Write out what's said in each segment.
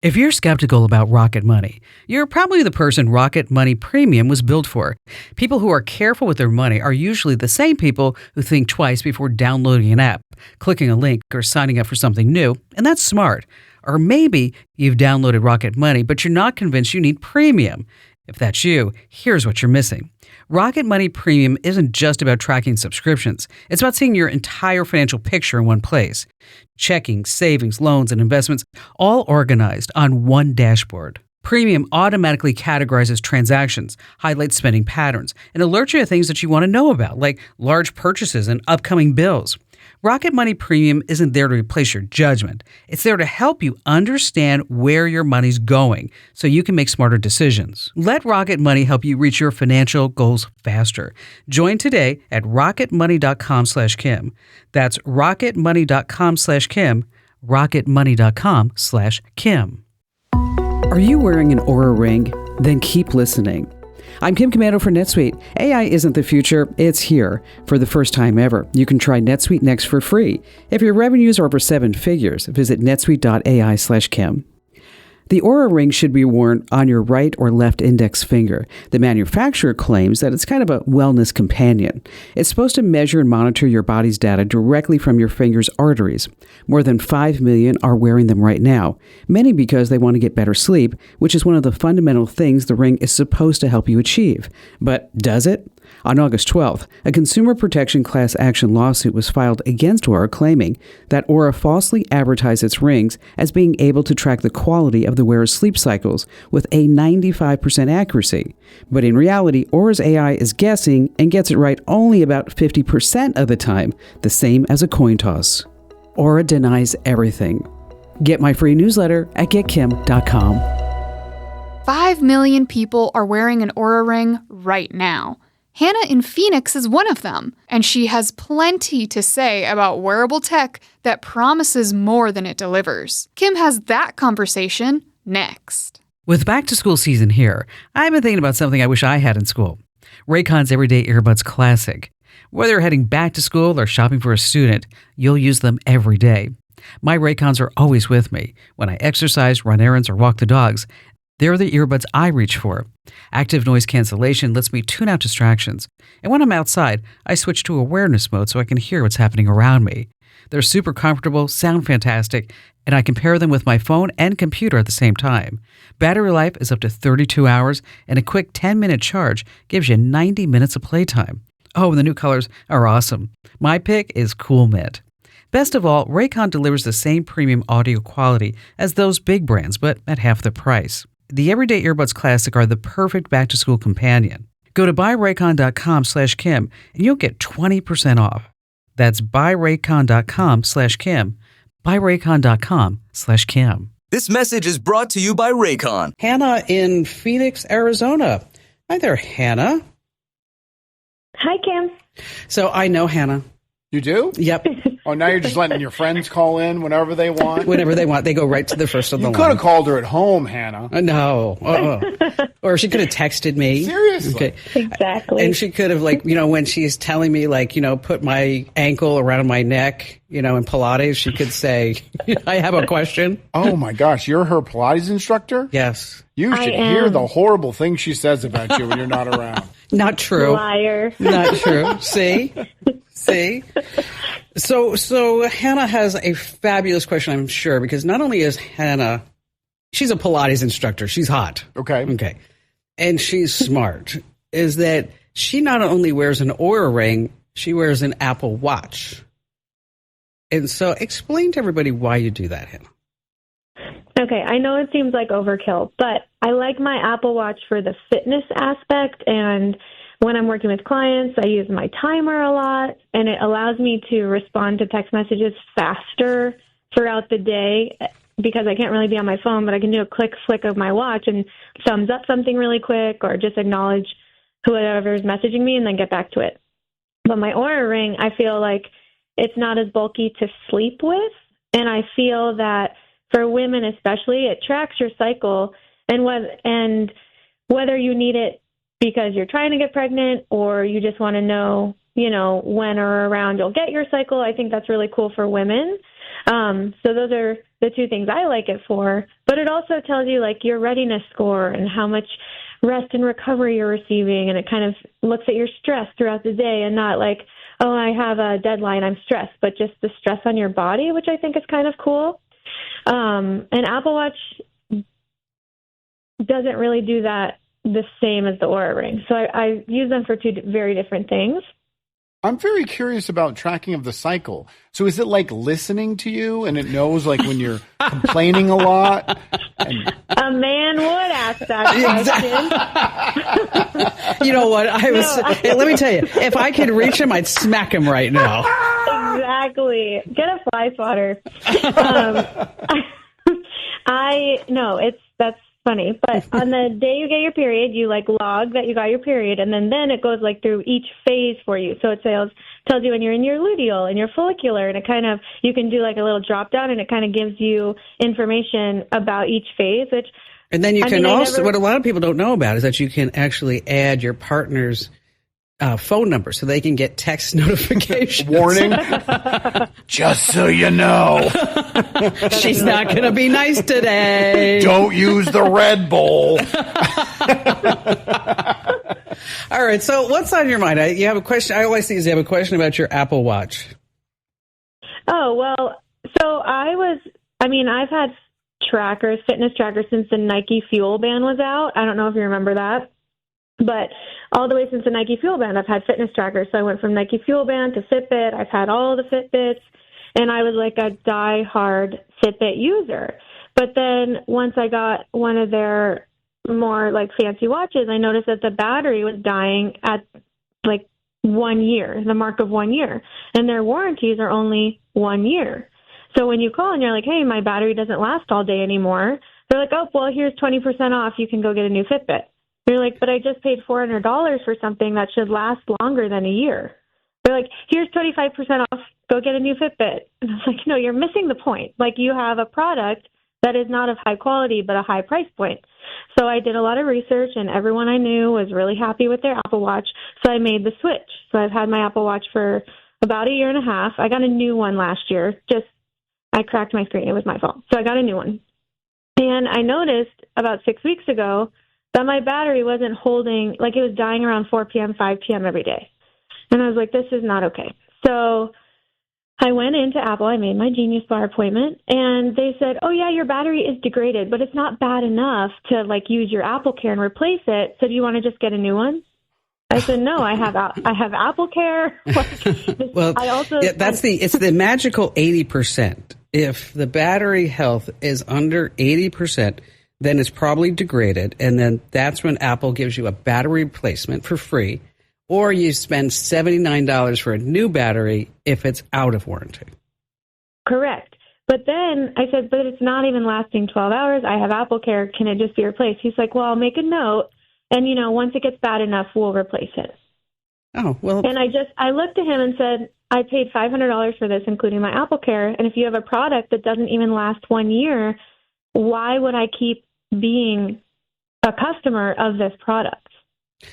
If you're skeptical about Rocket Money, you're probably the person Rocket Money Premium was built for. People who are careful with their money are usually the same people who think twice before downloading an app, clicking a link, or signing up for something new, and that's smart. Or maybe you've downloaded Rocket Money, but you're not convinced you need Premium. If that's you, here's what you're missing. Rocket Money Premium isn't just about tracking subscriptions. It's about seeing your entire financial picture in one place. Checking, savings, loans, and investments, all organized on one dashboard. Premium automatically categorizes transactions, highlights spending patterns, and alerts you to things that you want to know about, like large purchases and upcoming bills. Rocket Money Premium isn't there to replace your judgment. It's there to help you understand where your money's going so you can make smarter decisions. Let Rocket Money help you reach your financial goals faster. Join today at rocketmoney.com/Kim. That's rocketmoney.com/Kim, rocketmoney.com/Kim. Are you wearing an Oura ring? Then keep listening. I'm Kim Commando for NetSuite. AI isn't the future, it's here. For the first time ever, you can try NetSuite Next for free. If your revenues are over 7 figures, visit netsuite.ai/Kim. The Oura ring should be worn on your right or left index finger. The manufacturer claims that it's kind of a wellness companion. It's supposed to measure and monitor your body's data directly from your finger's arteries. More than 5 million are wearing them right now, many because they want to get better sleep, which is one of the fundamental things the ring is supposed to help you achieve. But does it? On August 12th, a consumer protection class action lawsuit was filed against Oura, claiming that Oura falsely advertised its rings as being able to track the quality of the wearer's sleep cycles with a 95% accuracy. But in reality, Oura's AI is guessing and gets it right only about 50% of the time, the same as a coin toss. Oura denies everything. Get my free newsletter at getkim.com. 5 million people are wearing an Oura ring right now. Hannah in Phoenix is one of them, and she has plenty to say about wearable tech that promises more than it delivers. Kim has that conversation next. With back-to-school season here, I've been thinking about something I wish I had in school. Raycon's Everyday Earbuds Classic. Whether you're heading back to school or shopping for a student, you'll use them every day. My Raycons are always with me when I exercise, run errands, or walk the dogs. They're the earbuds I reach for. Active noise cancellation lets me tune out distractions. And when I'm outside, I switch to awareness mode so I can hear what's happening around me. They're super comfortable, sound fantastic, and I can pair them with my phone and computer at the same time. Battery life is up to 32 hours, and a quick 10-minute charge gives you 90 minutes of playtime. Oh, and the new colors are awesome. My pick is Cool Mint. Best of all, Raycon delivers the same premium audio quality as those big brands, but at half the price. The Everyday Earbuds Classic are the perfect back-to-school companion. Go to buyraycon.com/Kim and you'll get 20% off. That's buyraycon.com/Kim. buyraycon.com/Kim. This message is brought to you by Raycon. Hannah in Phoenix, Arizona. Hi there, Hannah. Hi, Kim. So I know Hannah. You do? Yep. Oh, now you're just letting your friends call in whenever they want? Whenever they want. They go right to the first of the You line. could have called her at home, Hannah. No. Or she could have texted me. Seriously? Okay. Exactly. And she could have, when she's telling me, put my ankle around my neck, in Pilates, she could say, I have a question. Oh, my gosh. You're her Pilates instructor? Yes. You should hear the horrible things she says about you when you're not around. Not true. Liar. Not true. See? So Hannah has a fabulous question, I'm sure, because not only is Hannah, she's a Pilates instructor. She's hot. Okay. And she's smart. Is that she not only wears an Oura ring, she wears an Apple Watch. And so explain to everybody why you do that, Hannah. Okay, I know it seems like overkill, but I like my Apple Watch for the fitness aspect, and when I'm working with clients, I use my timer a lot, and it allows me to respond to text messages faster throughout the day because I can't really be on my phone, but I can do a quick flick of my watch and thumbs up something really quick or just acknowledge whoever's messaging me and then get back to it. But my Oura ring, I feel like it's not as bulky to sleep with, and I feel that for women especially, it tracks your cycle, and whether you need it because you're trying to get pregnant or you just want to know, when or around you'll get your cycle. I think that's really cool for women. So those are the two things I like it for. But it also tells you like your readiness score and how much rest and recovery you're receiving. And it kind of looks at your stress throughout the day and not like, oh, I have a deadline, I'm stressed, but just the stress on your body, which I think is kind of cool. And Apple Watch doesn't really do that the same as the Oura Ring. So I use them for two very different things. I'm very curious about tracking of the cycle. So is it like listening to you and it knows like when you're complaining a lot? A man would ask that question. You know what? Let me tell you, if I could reach him, I'd smack him right now. Exactly. Get a fly swatter. That's funny. But on the day you get your period, you like log that you got your period, and then it goes like through each phase for you. So it tells you when you're in your luteal and your follicular, and it kind of, you can do like a little drop down, and it kind of gives you information about each phase, which. And then you can also, what a lot of people don't know about is that you can actually add your partner's phone number so they can get text notifications. Warning. Just so you know. She's not going to be nice today. Don't use the Red Bull. All right. So what's on your mind? You have a question. I always think you have a question about your Apple Watch. Oh, well, so I've had fitness trackers since the Nike Fuel Band was out. I don't know if you remember that. But all the way since the Nike Fuel Band, I've had fitness trackers. So I went from Nike Fuel Band to Fitbit. I've had all the Fitbits, and I was like a die-hard Fitbit user. But then once I got one of their more like fancy watches, I noticed that the battery was dying at like 1 year, the mark of 1 year. And their warranties are only 1 year. So when you call and you're like, hey, my battery doesn't last all day anymore, they're like, oh, well, here's 20% off. You can go get a new Fitbit. You're like, but I just paid $400 for something that should last longer than a year. They're like, here's 25% off. Go get a new Fitbit. And I was like, no, you're missing the point. Like, you have a product that is not of high quality, but a high price point. So I did a lot of research, and everyone I knew was really happy with their Apple Watch. So I made the switch. So I've had my Apple Watch for about a year and a half. I got a new one last year. I cracked my screen. It was my fault. So I got a new one. And I noticed about 6 weeks ago that my battery wasn't holding, like it was dying around 4 p.m., 5 p.m. every day. And I was like, this is not okay. So I went into Apple, I made my Genius Bar appointment, and they said, oh, yeah, your battery is degraded, but it's not bad enough to, like, use your Apple Care and replace it. So do you want to just get a new one? I said, no, I have Apple Care. Well, it's the magical 80%. If the battery health is under 80%, then it's probably degraded, and then that's when Apple gives you a battery replacement for free, or you spend $79 for a new battery if it's out of warranty. Correct. But then I said, but it's not even lasting 12 hours. I have Apple Care. Can it just be replaced? He's like, well, I'll make a note, and, once it gets bad enough, we'll replace it. Oh, well. And I looked at him and said, I paid $500 for this, including my Apple Care, and if you have a product that doesn't even last 1 year, why would I keep being a customer of this product?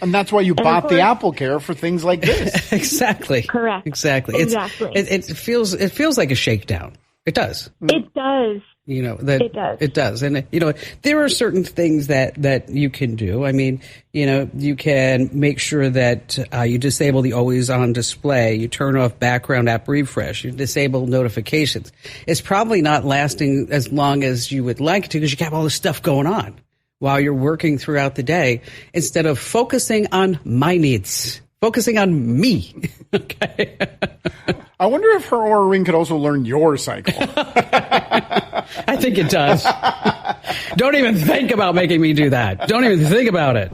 And that's why you bought the Apple Care for things like this. Exactly. Correct. Exactly. It feels like a shakedown. It does. It does. It does. It does. And, there are certain things that you can do. I mean, you can make sure that you disable the always on display. You turn off background app refresh. You disable notifications. It's probably not lasting as long as you would like to because you have all this stuff going on while you're working throughout the day instead of focusing on my needs. Focusing on me. Okay. I wonder if her Oura Ring could also learn your cycle. I think it does. Don't even think about making me do that. Don't even think about it.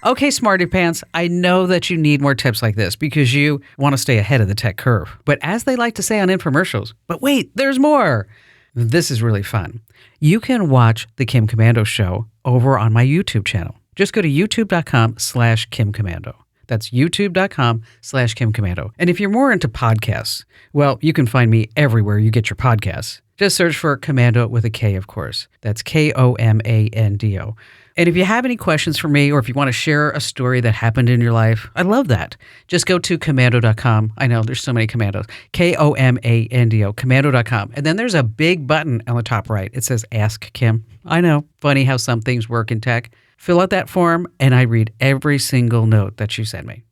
Okay, Smarty Pants, I know that you need more tips like this because you want to stay ahead of the tech curve. But as they like to say on infomercials, but wait, there's more. This is really fun. You can watch The Kim Komando Show over on my YouTube channel. Just go to youtube.com/Kim Komando. That's youtube.com/Kim Komando. And if you're more into podcasts, well, you can find me everywhere you get your podcasts. Just search for Komando with a K, of course. That's Komando. And if you have any questions for me or if you want to share a story that happened in your life, I love that. Just go to commando.com. I know there's so many commandos. Komando, commando.com. And then there's a big button on the top right. It says Ask Kim. I know, funny how some things work in tech. Fill out that form and I read every single note that you send me.